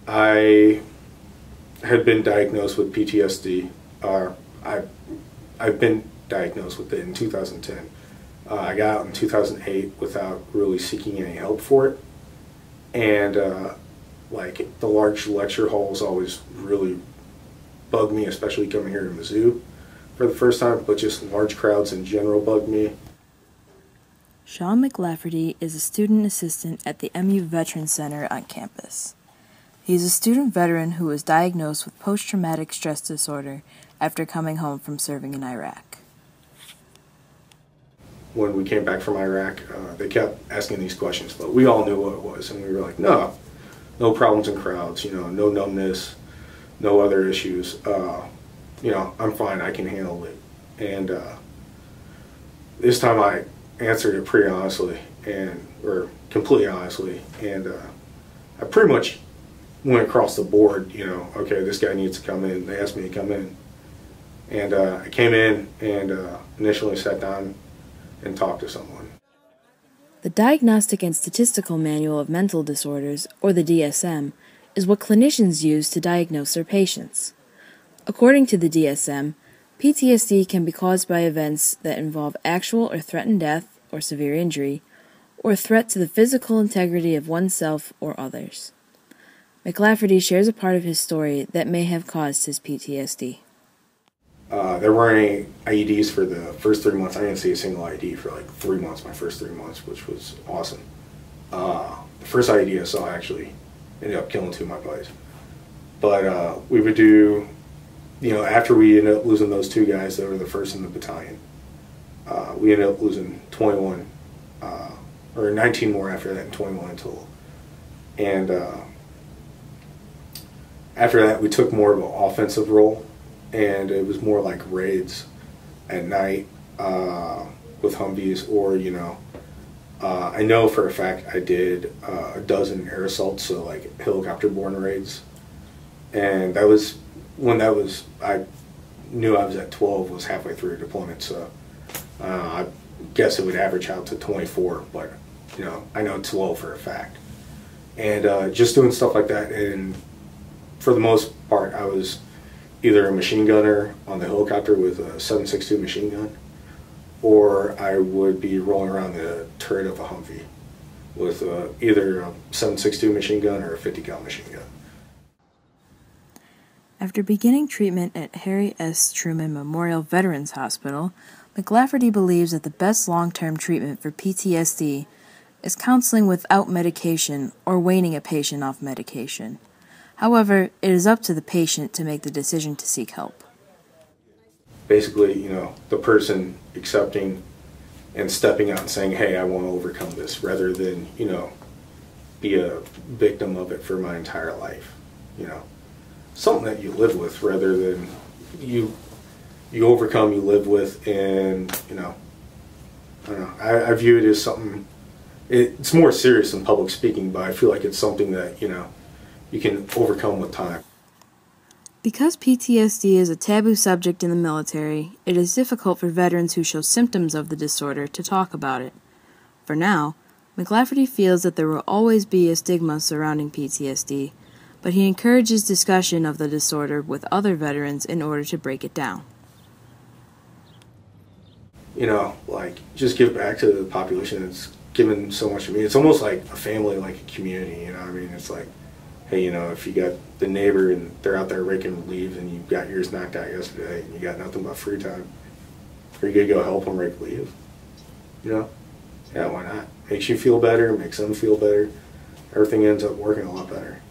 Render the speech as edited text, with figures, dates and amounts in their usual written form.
I had been diagnosed with PTSD. I've been diagnosed with it in 2010. I got out in 2008 without really seeking any help for it. And like the large lecture halls always really bugged me, especially coming here to Mizzou for the first time, but just large crowds in general bugged me. Sean McLafferty is a student assistant at the MU Veterans Center on campus. He's a student veteran who was diagnosed with post-traumatic stress disorder after coming home from serving in Iraq. When we came back from Iraq, they kept asking these questions, but we all knew what it was, and we were like, no problems in crowds, no numbness, no other issues. I'm fine, I can handle it. And this time I answered it pretty honestly, or completely honestly, and I pretty much went across the board, okay, this guy needs to come in. They asked me to come in. And I came in and initially sat down and talked to someone. The Diagnostic and Statistical Manual of Mental Disorders, or the DSM, is what clinicians use to diagnose their patients. According to the DSM, PTSD can be caused by events that involve actual or threatened death or severe injury, or threat to the physical integrity of oneself or others. McLafferty shares a part of his story that may have caused his PTSD. There weren't any IEDs for the first 3 months. I didn't see a single IED for like 3 months, my first 3 months, which was awesome. The first IED I saw actually ended up killing 2 of my buddies. But we would do, after we ended up losing those 2 guys that were the first in the battalion, we ended up losing 21, or 19 more after that, and 21 in total. And after that, we took more of an offensive role, and it was more like raids at night with Humvees, or I know for a fact I did a dozen air assaults, so like helicopter-borne raids, and that was when I knew I was at 12, was halfway through deployment, so I guess it would average out to 24, but I know 12 for a fact, and just doing stuff like that. And for the most part, I was either a machine gunner on the helicopter with a 7.62 machine gun, or I would be rolling around the turret of a Humvee with either a 7.62 machine gun or a 50 cal machine gun. After beginning treatment at Harry S. Truman Memorial Veterans Hospital, McLafferty believes that the best long-term treatment for PTSD is counseling without medication or weaning a patient off medication. However, it is up to the patient to make the decision to seek help. Basically, the person accepting and stepping out and saying, hey, I want to overcome this, rather than, be a victim of it for my entire life. Something that you live with, rather than you overcome, you live with, and, I don't know. I view it as something, it's more serious than public speaking, but I feel like it's something that, you can overcome with time. Because PTSD is a taboo subject in the military, it is difficult for veterans who show symptoms of the disorder to talk about it. For now, McLafferty feels that there will always be a stigma surrounding PTSD, but he encourages discussion of the disorder with other veterans in order to break it down. Just give back to the population that's given so much to me. It's almost like a family, like a community, It's like, hey, if you got the neighbor and they're out there raking leaves and you got yours knocked out yesterday and you got nothing but free time, are you going to go help them rake leaves? Yeah, why not? Makes you feel better, makes them feel better. Everything ends up working a lot better.